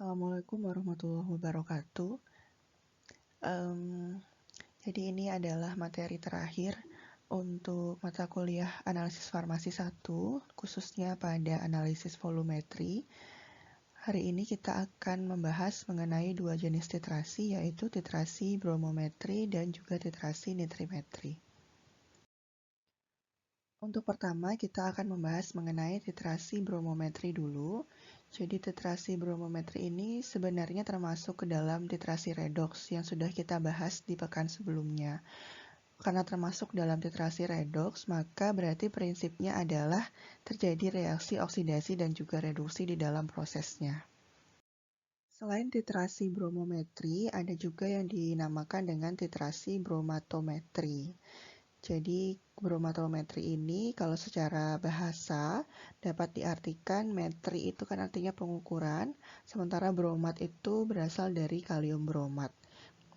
Assalamualaikum warahmatullahi wabarakatuh. Em, jadi ini adalah materi terakhir untuk mata kuliah analisis farmasi 1, khususnya pada analisis volumetri. Hari ini kita akan membahas mengenai dua jenis titrasi, yaitu titrasi bromometri dan juga titrasi nitrimetri. Untuk pertama, kita akan membahas mengenai titrasi bromometri dulu. Jadi titrasi bromometri ini sebenarnya termasuk ke dalam titrasi redoks yang sudah kita bahas di pekan sebelumnya. Karena termasuk dalam titrasi redoks, maka berarti prinsipnya adalah terjadi reaksi oksidasi dan juga reduksi di dalam prosesnya. Selain titrasi bromometri, ada juga yang dinamakan dengan titrasi bromatometri. Jadi bromatometri ini kalau secara bahasa dapat diartikan metri itu kan artinya pengukuran, sementara bromat itu berasal dari kalium bromat.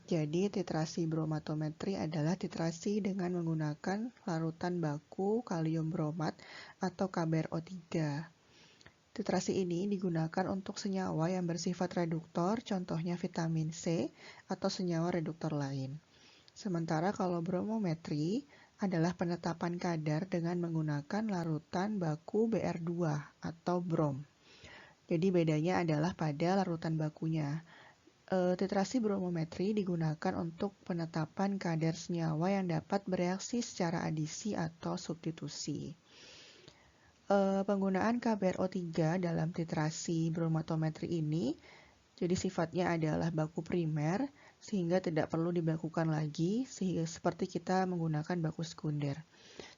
Jadi titrasi bromatometri adalah titrasi dengan menggunakan larutan baku kalium bromat atau KbRO3. Titrasi ini digunakan untuk senyawa yang bersifat reduktor, contohnya vitamin C atau senyawa reduktor lain. Sementara kalau bromometri adalah penetapan kadar dengan menggunakan larutan baku Br2 atau brom. Jadi bedanya adalah pada larutan bakunya. Titrasi bromometri digunakan untuk penetapan kadar senyawa yang dapat bereaksi secara adisi atau substitusi. Penggunaan KbRO3 dalam titrasi bromatometri ini jadi sifatnya adalah baku primer, sehingga tidak perlu dibakukan lagi, sehingga seperti kita menggunakan baku sekunder.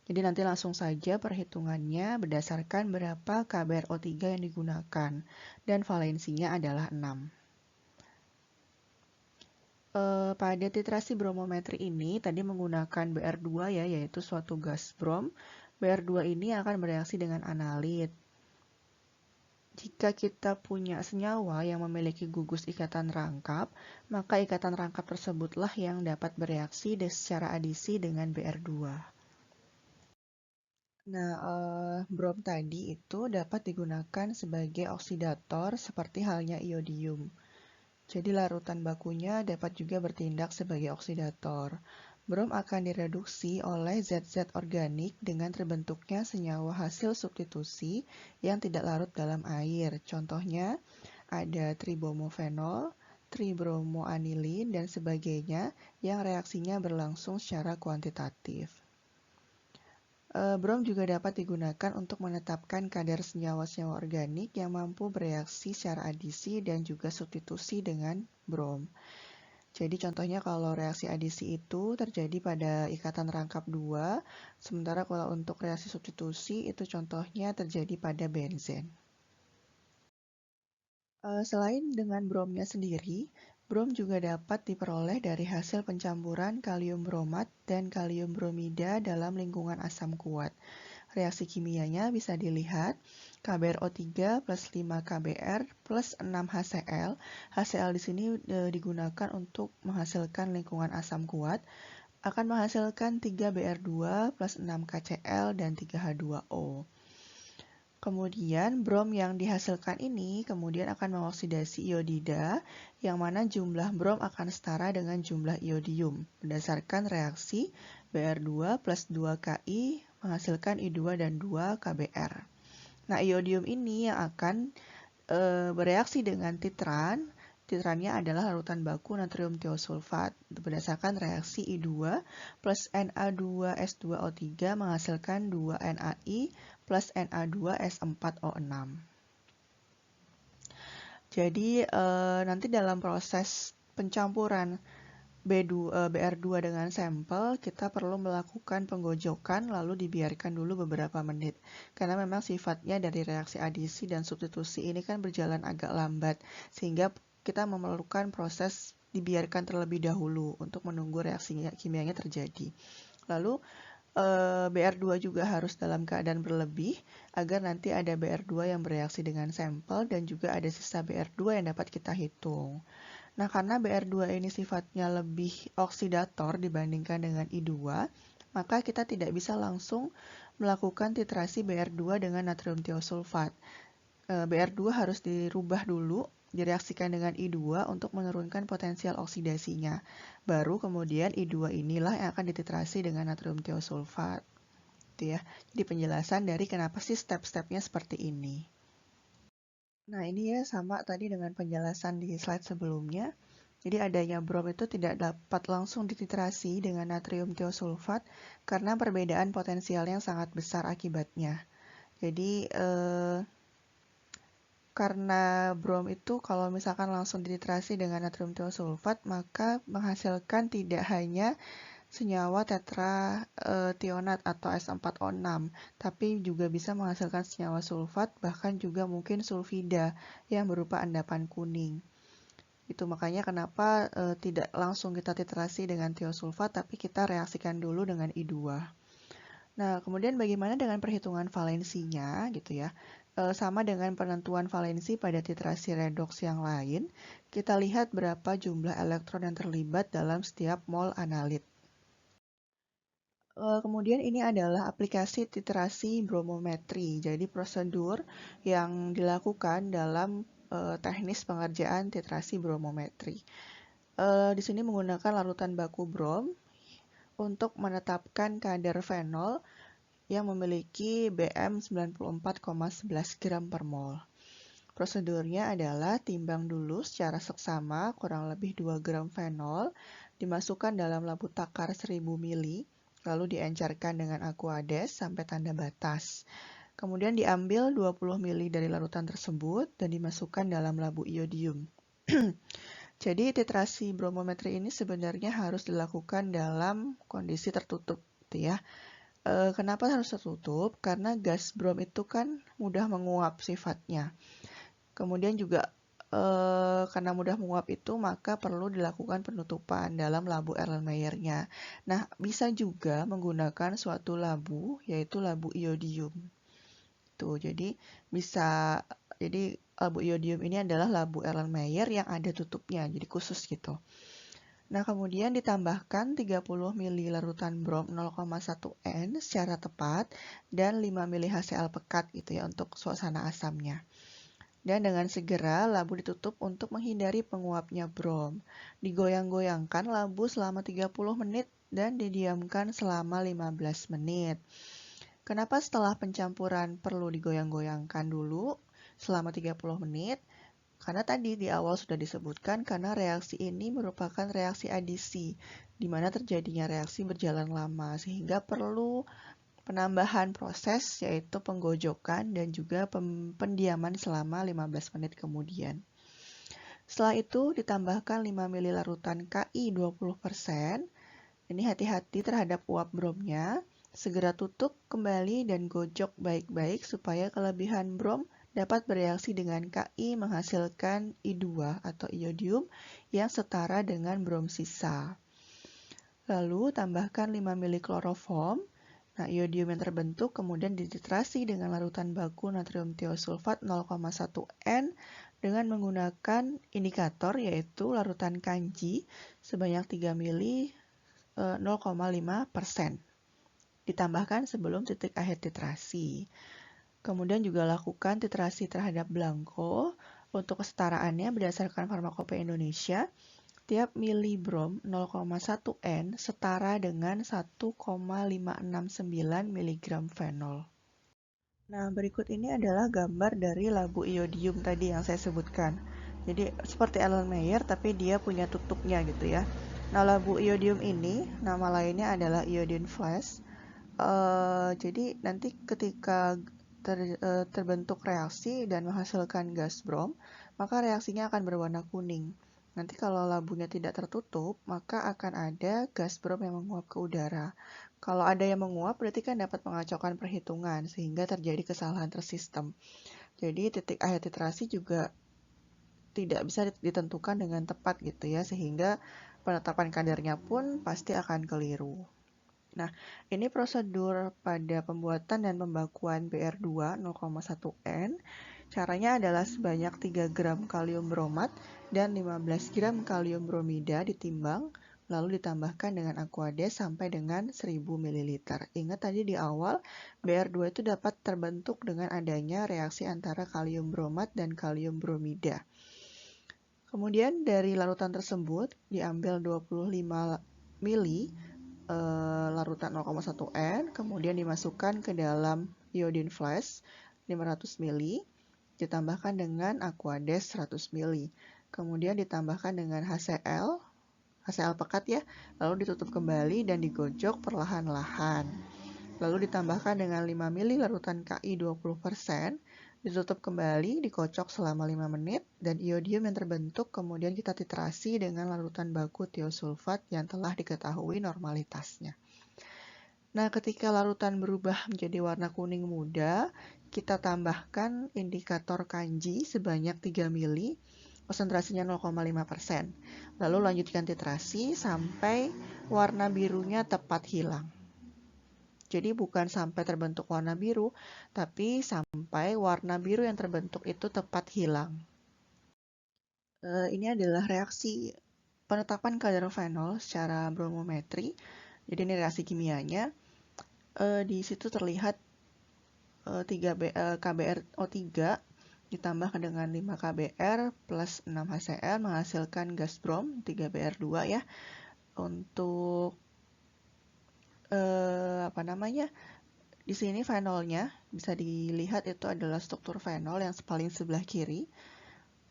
Jadi nanti langsung saja perhitungannya berdasarkan berapa KbRO3 yang digunakan, dan valensinya adalah 6. Pada titrasi bromometri ini, tadi menggunakan Br2 ya, yaitu suatu gas brom. Br2 ini akan bereaksi dengan analit. Jika kita punya senyawa yang memiliki gugus ikatan rangkap, maka ikatan rangkap tersebutlah yang dapat bereaksi secara adisi dengan Br2. Nah, brom tadi itu dapat digunakan sebagai oksidator seperti halnya iodium. Jadi larutan bakunya dapat juga bertindak sebagai oksidator. Brom akan direduksi oleh zat-zat organik dengan terbentuknya senyawa hasil substitusi yang tidak larut dalam air. Contohnya ada tribomofenol, tribromoanilin, dan sebagainya yang reaksinya berlangsung secara kuantitatif. Brom juga dapat digunakan untuk menetapkan kadar senyawa-senyawa organik yang mampu bereaksi secara adisi dan juga substitusi dengan brom. Jadi contohnya kalau reaksi adisi itu terjadi pada ikatan rangkap 2, sementara kalau untuk reaksi substitusi itu contohnya terjadi pada benzen. Selain dengan bromnya sendiri, brom juga dapat diperoleh dari hasil pencampuran kalium bromat dan kalium bromida dalam lingkungan asam kuat. Reaksi kimianya bisa dilihat KbRO3 plus 5 Kbr plus 6 HCl. HCl di sini digunakan untuk menghasilkan lingkungan asam kuat, akan menghasilkan 3 Br2 plus 6 KCl dan 3 H2O. Kemudian brom yang dihasilkan ini kemudian akan mengoksidasi iodida, yang mana jumlah brom akan setara dengan jumlah iodium berdasarkan reaksi Br2 plus 2 Ki menghasilkan I2 dan 2 Kbr. Nah, iodium ini yang akan bereaksi dengan titran. Titrannya adalah larutan baku natrium tiosulfat berdasarkan reaksi I2 plus Na2S2O3 menghasilkan 2 NaI plus Na2S4O6. Jadi nanti dalam proses pencampuran Br2 dengan sampel, kita perlu melakukan penggojokan lalu dibiarkan dulu beberapa menit. Karena memang sifatnya dari reaksi adisi dan substitusi ini kan berjalan agak lambat, sehingga kita memerlukan proses dibiarkan terlebih dahulu untuk menunggu reaksi kimianya terjadi. Lalu Br2 juga harus dalam keadaan berlebih agar nanti ada Br2 yang bereaksi dengan sampel dan juga ada sisa Br2 yang dapat kita hitung. Nah, karena Br2 ini sifatnya lebih oksidator dibandingkan dengan I2, maka kita tidak bisa langsung melakukan titrasi Br2 dengan natrium tiosulfat. BR2 harus dirubah dulu, direaksikan dengan I2 untuk menurunkan potensial oksidasinya. Baru kemudian I2 inilah yang akan dititrasi dengan natrium tiosulfat. Gitu ya. Jadi penjelasan dari kenapa sih step-stepnya seperti ini. Nah, ini ya sama tadi dengan penjelasan di slide sebelumnya. Jadi adanya brom itu tidak dapat langsung dititrasi dengan natrium tiosulfat karena perbedaan potensial yang sangat besar akibatnya. Jadi karena brom itu kalau misalkan langsung dititrasi dengan natrium tiosulfat, maka menghasilkan tidak hanya senyawa tetrationat atau S4O6, tapi juga bisa menghasilkan senyawa sulfat, bahkan juga mungkin sulfida yang berupa endapan kuning. Itu makanya kenapa tidak langsung kita titrasi dengan tiosulfat, tapi kita reaksikan dulu dengan I2. Nah, kemudian bagaimana dengan perhitungan valensinya gitu ya? Sama dengan penentuan valensi pada titrasi redox yang lain, kita lihat berapa jumlah elektron yang terlibat dalam setiap mol analit. Kemudian ini adalah aplikasi titrasi bromometri, jadi prosedur yang dilakukan dalam teknis pengerjaan titrasi bromometri. Di sini menggunakan larutan baku brom untuk menetapkan kadar fenol yang memiliki BM 94,11 gram per mol. Prosedurnya adalah timbang dulu secara seksama kurang lebih 2 gram fenol, dimasukkan dalam labu takar 1000 mili, lalu diencerkan dengan aquades sampai tanda batas. Kemudian diambil 20 mili dari larutan tersebut dan dimasukkan dalam labu iodium. Jadi titrasi bromometri ini sebenarnya harus dilakukan dalam kondisi tertutup, gitu ya. Kenapa harus tertutup? Karena gas brom itu kan mudah menguap sifatnya. Kemudian juga karena mudah menguap itu, maka perlu dilakukan penutupan dalam labu Erlenmeyer-nya. Nah, bisa juga menggunakan suatu labu, yaitu labu iodium. Tuh, jadi labu iodium ini adalah labu Erlenmeyer yang ada tutupnya, jadi khusus gitu. Nah, kemudian ditambahkan 30 ml larutan brom 0,1 N secara tepat dan 5 ml HCl pekat gitu ya untuk suasana asamnya. Dan dengan segera labu ditutup untuk menghindari penguapnya brom. Digoyang-goyangkan labu selama 30 menit dan didiamkan selama 15 menit. Kenapa setelah pencampuran perlu digoyang-goyangkan dulu selama 30 menit? Karena tadi di awal sudah disebutkan karena reaksi ini merupakan reaksi adisi, di mana terjadinya reaksi berjalan lama, sehingga perlu penambahan proses yaitu penggojokan dan juga pendiaman selama 15 menit kemudian. Setelah itu ditambahkan 5 ml larutan Ki 20%. Ini hati-hati terhadap uap bromnya. Segera tutup kembali dan gojok baik-baik supaya kelebihan brom dapat bereaksi dengan Ki menghasilkan I2 atau iodium yang setara dengan brom sisa. Lalu tambahkan 5 ml kloroform. Nah, iodium yang terbentuk kemudian dititrasi dengan larutan baku natrium tiosulfat 0,1 N dengan menggunakan indikator yaitu larutan kanji sebanyak 3 mili 0,5%. Ditambahkan sebelum titik akhir titrasi. Kemudian juga lakukan titrasi terhadap blanko untuk kesetaraannya berdasarkan Farmakopeia Indonesia. Tiap mili brom 0,1 N setara dengan 1,569 mg fenol. Nah, berikut ini adalah gambar dari labu iodium tadi yang saya sebutkan. Jadi seperti Erlenmeyer tapi dia punya tutupnya gitu ya. Nah, labu iodium ini nama lainnya adalah iodine flash. Jadi nanti ketika terbentuk reaksi dan menghasilkan gas brom, maka reaksinya akan berwarna kuning. Nanti kalau labunya tidak tertutup, maka akan ada gas brom yang menguap ke udara. Kalau ada yang menguap, berarti kan dapat mengacaukan perhitungan, sehingga terjadi kesalahan tersistem. Jadi titik akhir titrasi juga tidak bisa ditentukan dengan tepat gitu ya, sehingga penetapan kadarnya pun pasti akan keliru. Nah, ini prosedur pada pembuatan dan pembakuan BR2 0,1 N. Caranya adalah sebanyak 3 gram kalium bromat dan 15 gram kalium bromida ditimbang, lalu ditambahkan dengan Aquades sampai dengan 1000 ml. Ingat tadi di awal, Br2 itu dapat terbentuk dengan adanya reaksi antara kalium bromat dan kalium bromida. Kemudian dari larutan tersebut diambil 25 ml larutan 0,1 N, kemudian dimasukkan ke dalam iodine flash 500 ml, ditambahkan dengan Aquades 100 ml. Kemudian ditambahkan dengan HCl pekat ya, lalu ditutup kembali dan digojok perlahan-lahan. Lalu ditambahkan dengan 5 ml larutan Ki 20%, ditutup kembali, dikocok selama 5 menit, dan iodium yang terbentuk kemudian kita titrasi dengan larutan baku tiosulfat yang telah diketahui normalitasnya. Nah, ketika larutan berubah menjadi warna kuning muda, kita tambahkan indikator kanji sebanyak 3 ml, konsentrasinya 0,5%. Lalu lanjutkan titrasi sampai warna birunya tepat hilang. Jadi bukan sampai terbentuk warna biru, tapi sampai warna biru yang terbentuk itu tepat hilang. Ini adalah reaksi penetapan kadar fenol secara bromometri. Jadi ini reaksi kimianya. Di situ terlihat KBrO3 ditambah dengan 5 KBr plus 6 HCl menghasilkan gas brom 3Br2 ya. Untuk di sini fenolnya bisa dilihat itu adalah struktur fenol yang paling sebelah kiri.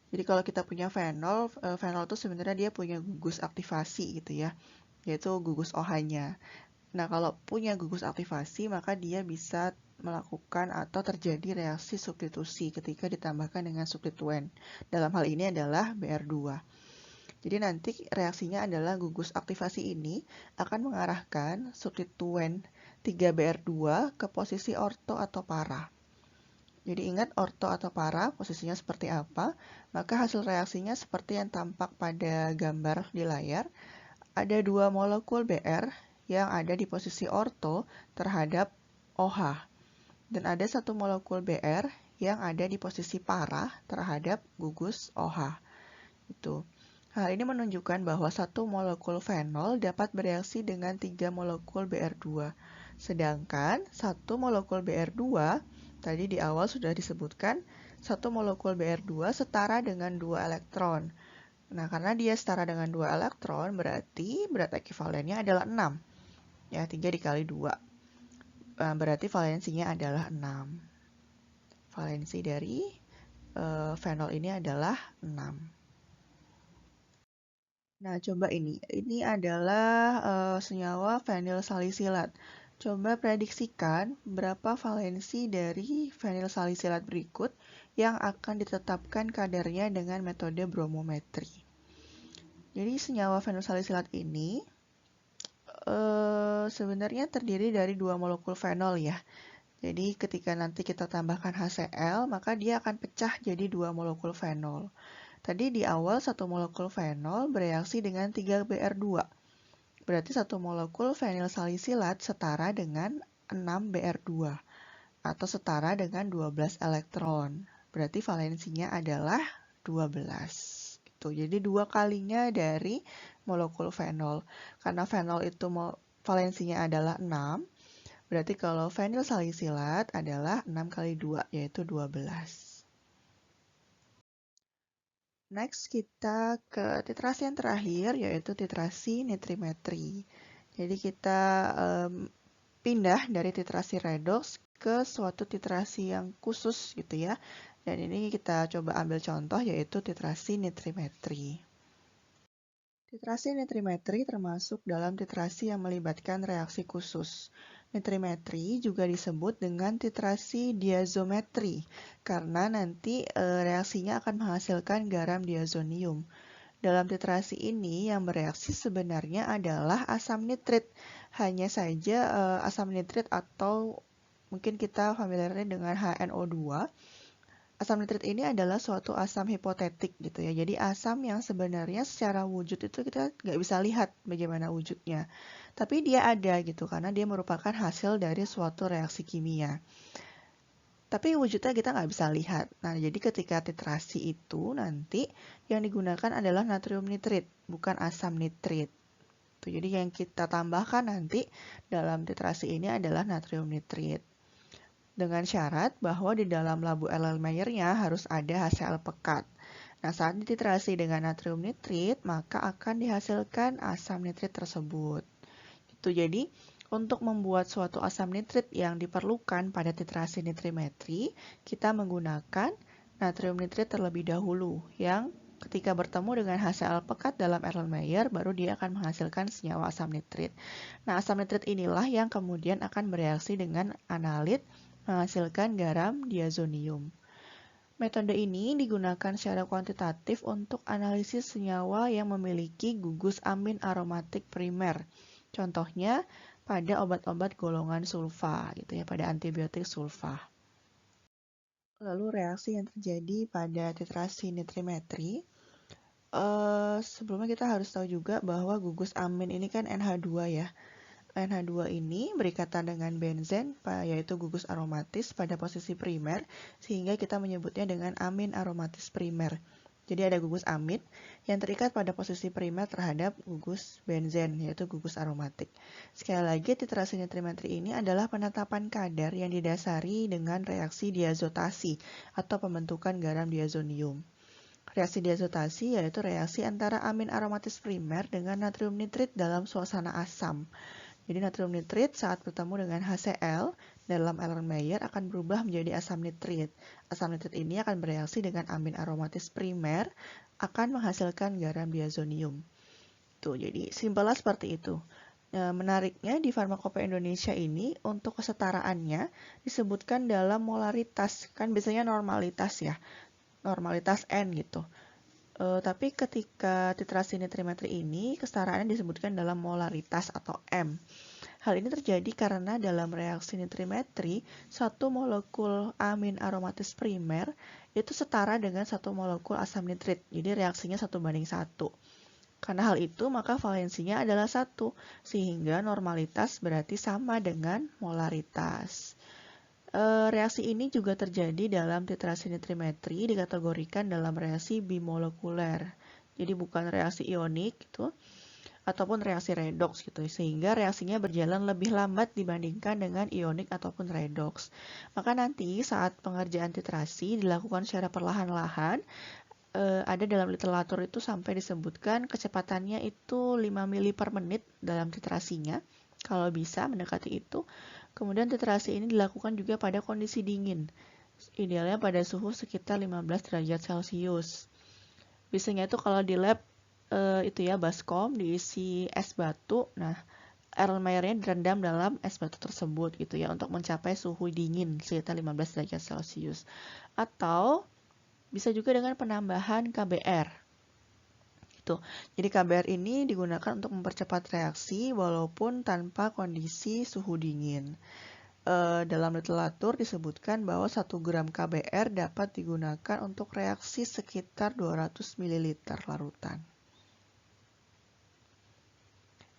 Jadi kalau kita punya fenol itu sebenarnya dia punya gugus aktivasi gitu ya, yaitu gugus OH-nya. Nah, kalau punya gugus aktivasi, maka dia bisa melakukan atau terjadi reaksi substitusi ketika ditambahkan dengan substituen. Dalam hal ini adalah Br2. Jadi nanti reaksinya adalah gugus aktivasi ini akan mengarahkan substituen 3Br2 ke posisi orto atau para. Jadi ingat orto atau para posisinya seperti apa, maka hasil reaksinya seperti yang tampak pada gambar di layar. Ada 2 molekul Br yang ada di posisi orto terhadap OH. Dan ada 1 molekul Br yang ada di posisi para terhadap gugus OH. Hal ini menunjukkan bahwa 1 molekul fenol dapat bereaksi dengan 3 molekul Br2. Sedangkan 1 molekul Br2, tadi di awal sudah disebutkan, 1 molekul Br2 setara dengan 2 elektron. Nah, karena dia setara dengan 2 elektron, berarti berat ekivalennya adalah 6. Ya, 3 dikali 2. Berarti valensinya adalah 6. Valensi dari fenol ini adalah 6. Nah, coba ini. Ini adalah senyawa fenyl salisilat. Coba prediksikan berapa valensi dari fenyl salisilat berikut yang akan ditetapkan kadarnya dengan metode bromometri. Jadi senyawa fenyl salisilat ini sebenarnya terdiri dari 2 molekul fenol ya. Jadi ketika nanti kita tambahkan HCl, maka dia akan pecah jadi 2 molekul fenol. Tadi di awal 1 molekul fenol bereaksi dengan 3Br2. Berarti 1 molekul fenyl salisilat setara dengan 6Br2 atau setara dengan 12 elektron. Berarti valensinya adalah 12. Jadi 2 kalinya dari molekul fenol. Karena fenol itu valensinya adalah 6, berarti kalau fenyl salisilat adalah 6 kali 2, yaitu 12. Next, kita ke titrasi yang terakhir, yaitu titrasi nitrimetri. Jadi kita pindah dari titrasi redox ke suatu titrasi yang khusus gitu ya. Dan ini kita coba ambil contoh, yaitu titrasi nitrimetri. Titrasi nitrimetri termasuk dalam titrasi yang melibatkan reaksi khusus. Nitrimetri juga disebut dengan titrasi diazometri, karena nanti reaksinya akan menghasilkan garam diazonium. Dalam titrasi ini yang bereaksi sebenarnya adalah asam nitrit. Hanya saja asam nitrit atau mungkin kita familiarnya dengan HNO2. Asam nitrit ini adalah suatu asam hipotetik gitu ya. Jadi asam yang sebenarnya secara wujud itu kita nggak bisa lihat bagaimana wujudnya. Tapi dia ada gitu karena dia merupakan hasil dari suatu reaksi kimia. Tapi wujudnya kita nggak bisa lihat. Nah, jadi ketika titrasi itu nanti yang digunakan adalah natrium nitrit, bukan asam nitrit. Jadi yang kita tambahkan nanti dalam titrasi ini adalah natrium nitrit. Dengan syarat bahwa di dalam labu Erlenmeyernya harus ada HCl pekat. Nah, saat dititrasi dengan natrium nitrit, maka akan dihasilkan asam nitrit tersebut. Jadi, untuk membuat suatu asam nitrit yang diperlukan pada titrasi nitrimetri, kita menggunakan natrium nitrit terlebih dahulu, yang ketika bertemu dengan HCl pekat dalam Erlenmeyer, baru dia akan menghasilkan senyawa asam nitrit. Nah, asam nitrit inilah yang kemudian akan bereaksi dengan analit, menghasilkan garam diazonium. Metode ini digunakan secara kuantitatif untuk analisis senyawa yang memiliki gugus amin aromatik primer. Contohnya pada obat-obat golongan sulfa, pada antibiotik sulfa. Lalu reaksi yang terjadi pada titrasi nitrimetri. Sebelumnya kita harus tahu juga bahwa gugus amin ini kan NH2 ya. NH2 ini berikatan dengan benzen, yaitu gugus aromatis pada posisi primer, sehingga kita menyebutnya dengan amin aromatis primer. Jadi ada gugus amin yang terikat pada posisi primer terhadap gugus benzen, yaitu gugus aromatik. Sekali lagi, titrasi nitrimetri ini adalah penetapan kadar yang didasari dengan reaksi diazotasi atau pembentukan garam diazonium. Reaksi diazotasi yaitu reaksi antara amin aromatis primer dengan natrium nitrit dalam suasana asam. Jadi natrium nitrit saat bertemu dengan HCl dalam Erlenmeyer akan berubah menjadi asam nitrit. Asam nitrit ini akan bereaksi dengan amin aromatis primer, akan menghasilkan garam diazonium. Jadi simpelnya seperti itu. Menariknya di Farmakopeia Indonesia ini untuk kesetaraannya disebutkan dalam molaritas, kan biasanya normalitas ya, normalitas N gitu. Tapi ketika titrasi nitrimetri ini, kesetaraannya disebutkan dalam molaritas atau M. Hal ini terjadi karena dalam reaksi nitrimetri, satu molekul amin aromatis primer itu setara dengan satu molekul asam nitrit. Jadi reaksinya 1:1. Karena hal itu, maka valensinya adalah 1, sehingga normalitas berarti sama dengan molaritas. Reaksi ini juga terjadi dalam titrasi nitrimetri, dikategorikan dalam reaksi bimolekuler. Jadi bukan reaksi ionik gitu, ataupun reaksi redoks gitu, sehingga reaksinya berjalan lebih lambat dibandingkan dengan ionik ataupun redoks. Maka nanti saat pengerjaan titrasi dilakukan secara perlahan-lahan, ada dalam literatur itu sampai disebutkan kecepatannya itu 5 mili per menit dalam titrasinya, kalau bisa mendekati itu. Kemudian titrasi ini dilakukan juga pada kondisi dingin, idealnya pada suhu sekitar 15 derajat Celcius. Biasanya itu kalau di lab itu ya baskom diisi es batu. Nah, Erlenmeyernya direndam dalam es batu tersebut gitu ya untuk mencapai suhu dingin sekitar 15 derajat Celcius. Atau bisa juga dengan penambahan KBR. Jadi KBR ini digunakan untuk mempercepat reaksi walaupun tanpa kondisi suhu dingin. Dalam literatur disebutkan bahwa 1 gram KBR dapat digunakan untuk reaksi sekitar 200 ml larutan.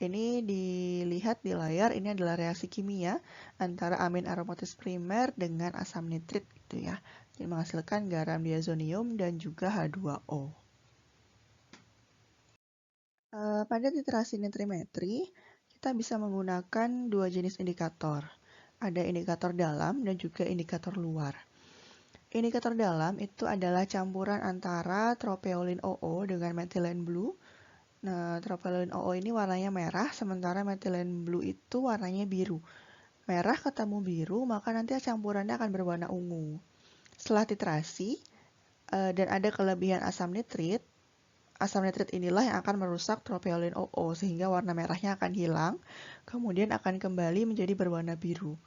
Ini dilihat di layar, ini adalah reaksi kimia antara amin aromatis primer dengan asam nitrit gitu ya. Jadi menghasilkan garam diazonium dan juga H2O. Pada titrasi nitrimetri, kita bisa menggunakan 2 jenis indikator. Ada indikator dalam dan juga indikator luar. Indikator dalam itu adalah campuran antara tropeolin OO dengan methylene blue. Nah, tropeolin OO ini warnanya merah, sementara methylene blue itu warnanya biru. Merah ketemu biru, maka nanti campurannya akan berwarna ungu. Setelah titrasi, dan ada kelebihan asam nitrit inilah yang akan merusak tropeolin OO sehingga warna merahnya akan hilang, kemudian akan kembali menjadi berwarna biru.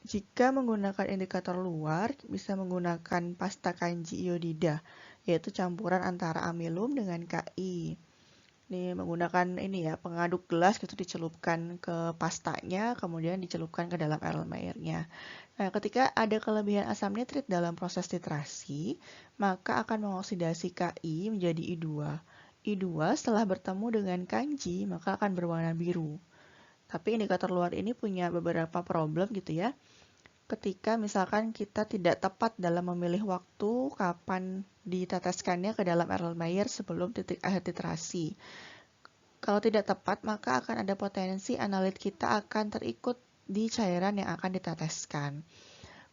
Jika menggunakan indikator luar, bisa menggunakan pasta kanji iodida, yaitu campuran antara amilum dengan Ki. Ini menggunakan pengaduk gelas gitu, dicelupkan ke pastanya, kemudian dicelupkan ke dalam Erlenmeyernya. Nah, ketika ada kelebihan asam nitrit dalam proses titrasi, maka akan mengoksidasi Ki menjadi I2. I2 setelah bertemu dengan kanji, maka akan berwarna biru. Tapi indikator luar ini punya beberapa problem gitu ya. Ketika misalkan kita tidak tepat dalam memilih waktu kapan diteteskannya ke dalam Erlenmeyer sebelum titik akhir titrasi. Kalau tidak tepat, maka akan ada potensi analit kita akan terikut di cairan yang akan diteteskan.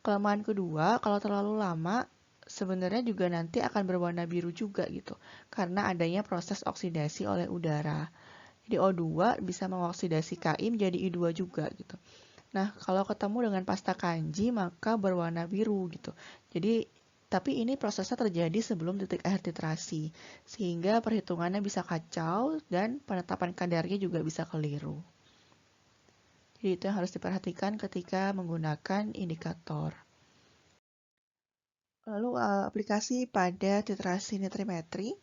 Kelemahan kedua, kalau terlalu lama, sebenarnya juga nanti akan berwarna biru juga gitu, karena adanya proses oksidasi oleh udara. Jadi O2 bisa mengoksidasi Ki menjadi I2 juga gitu. Nah, kalau ketemu dengan pasta kanji, maka berwarna biru gitu. Jadi, tapi ini prosesnya terjadi sebelum titik akhir titrasi, sehingga perhitungannya bisa kacau dan penetapan kadarnya juga bisa keliru. Jadi itu yang harus diperhatikan ketika menggunakan indikator. Lalu aplikasi pada titrasi nitrimetri.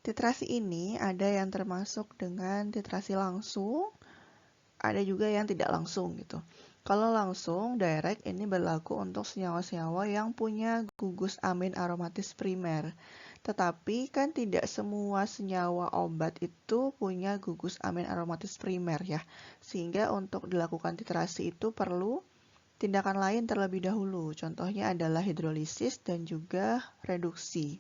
Titrasi ini ada yang termasuk dengan titrasi langsung, ada juga yang tidak langsung gitu. Kalau langsung, direct ini berlaku untuk senyawa-senyawa yang punya gugus amin aromatis primer. Tetapi kan tidak semua senyawa obat itu punya gugus amin aromatis primer ya. Sehingga untuk dilakukan titrasi itu perlu tindakan lain terlebih dahulu. Contohnya adalah hidrolisis dan juga reduksi.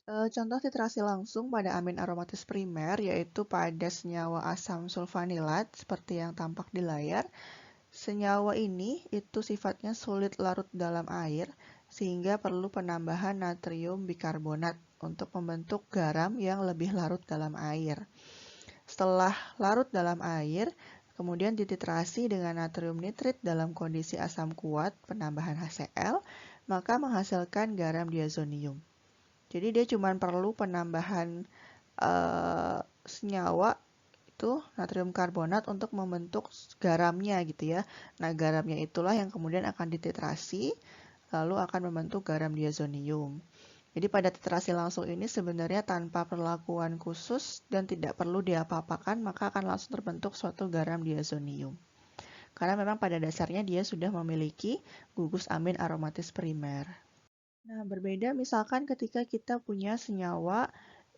Contoh titrasi langsung pada amin aromatis primer yaitu pada senyawa asam sulfanilat seperti yang tampak di layar. Senyawa ini itu sifatnya sulit larut dalam air sehingga perlu penambahan natrium bikarbonat untuk membentuk garam yang lebih larut dalam air. Setelah larut dalam air, kemudian dititrasi dengan natrium nitrit dalam kondisi asam kuat penambahan HCl, maka menghasilkan garam diazonium. Jadi dia cuma perlu penambahan senyawa itu natrium karbonat untuk membentuk garamnya gitu ya. Nah, garamnya itulah yang kemudian akan dititrasi lalu akan membentuk garam diazonium. Jadi pada titrasi langsung ini sebenarnya tanpa perlakuan khusus dan tidak perlu diapa-apakan maka akan langsung terbentuk suatu garam diazonium. Karena memang pada dasarnya dia sudah memiliki gugus amin aromatis primer. Nah, berbeda misalkan ketika kita punya senyawa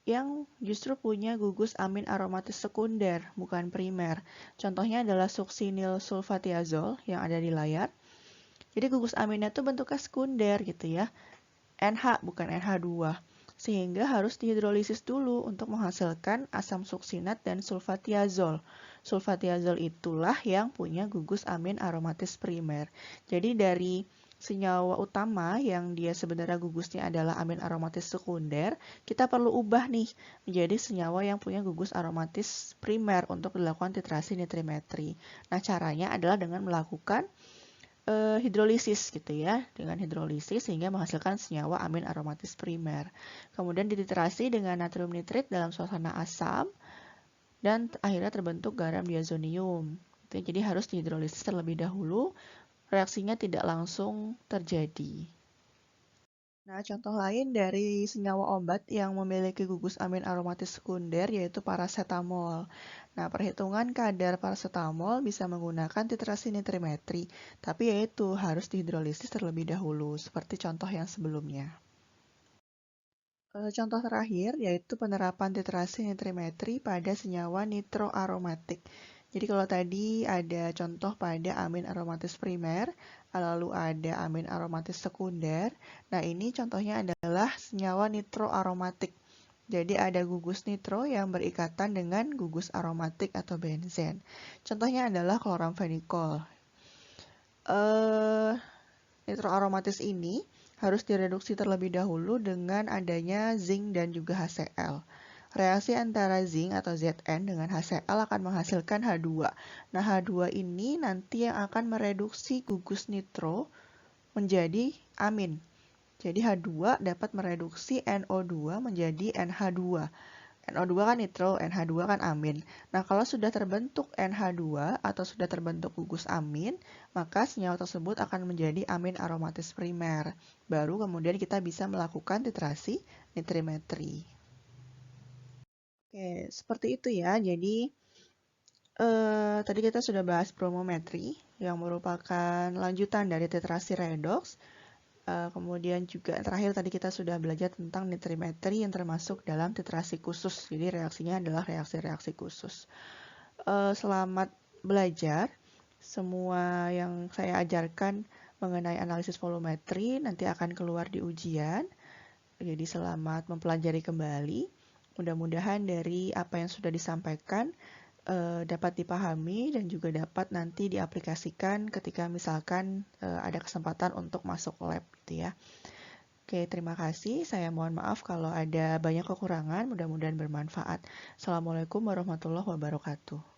yang justru punya gugus amin aromatis sekunder, bukan primer. Contohnya adalah suksinil sulfatiazol yang ada di layar. Jadi gugus aminnya itu bentuknya sekunder gitu ya. NH bukan NH2. Sehingga harus dihidrolisis dulu untuk menghasilkan asam suksinat dan sulfatiazol. Sulfatiazol itulah yang punya gugus amin aromatis primer. Jadi dari senyawa utama yang dia sebenarnya gugusnya adalah amin aromatis sekunder, kita perlu ubah nih menjadi senyawa yang punya gugus aromatis primer untuk dilakukan titrasi nitrimetri. Nah, caranya adalah dengan melakukan hidrolisis gitu ya, dengan hidrolisis sehingga menghasilkan senyawa amin aromatis primer. Kemudian dititrasi dengan natrium nitrit dalam suasana asam dan akhirnya terbentuk garam diazonium. Jadi harus dihidrolisis terlebih dahulu, reaksinya tidak langsung terjadi. Nah, contoh lain dari senyawa obat yang memiliki gugus amin aromatis sekunder yaitu paracetamol. Nah, perhitungan kadar paracetamol bisa menggunakan titrasi nitrimetri, tapi yaitu harus dihidrolisis terlebih dahulu, seperti contoh yang sebelumnya. Contoh terakhir yaitu penerapan titrasi nitrimetri pada senyawa nitroaromatik. Jadi kalau tadi ada contoh pada amin aromatis primer, lalu ada amin aromatis sekunder. Nah, ini contohnya adalah senyawa nitroaromatik. Jadi ada gugus nitro yang berikatan dengan gugus aromatik atau benzen. Contohnya adalah kloramfenikol. Nitroaromatis ini harus direduksi terlebih dahulu dengan adanya zinc dan juga HCl. Reaksi antara zinc atau Zn dengan HCl akan menghasilkan H2. Nah, H2 ini nanti yang akan mereduksi gugus nitro menjadi amin. Jadi H2 dapat mereduksi NO2 menjadi NH2. NO2 kan nitro, NH2 kan amin. Nah, kalau sudah terbentuk NH2 atau sudah terbentuk gugus amin, maka senyawa tersebut akan menjadi amin aromatis primer. Baru kemudian kita bisa melakukan titrasi nitrimetri. Oke, seperti itu ya. Jadi, tadi kita sudah bahas bromometri yang merupakan lanjutan dari titrasi redox. Kemudian juga terakhir tadi kita sudah belajar tentang nitrimetri yang termasuk dalam titrasi khusus. Jadi reaksinya adalah reaksi-reaksi khusus. Selamat belajar. Semua yang saya ajarkan mengenai analisis volumetri nanti akan keluar di ujian. Jadi selamat mempelajari kembali. Mudah-mudahan dari apa yang sudah disampaikan dapat dipahami dan juga dapat nanti diaplikasikan ketika misalkan ada kesempatan untuk masuk lab gitu ya. Oke, terima kasih. Saya mohon maaf kalau ada banyak kekurangan, mudah-mudahan bermanfaat. Assalamualaikum warahmatullahi wabarakatuh.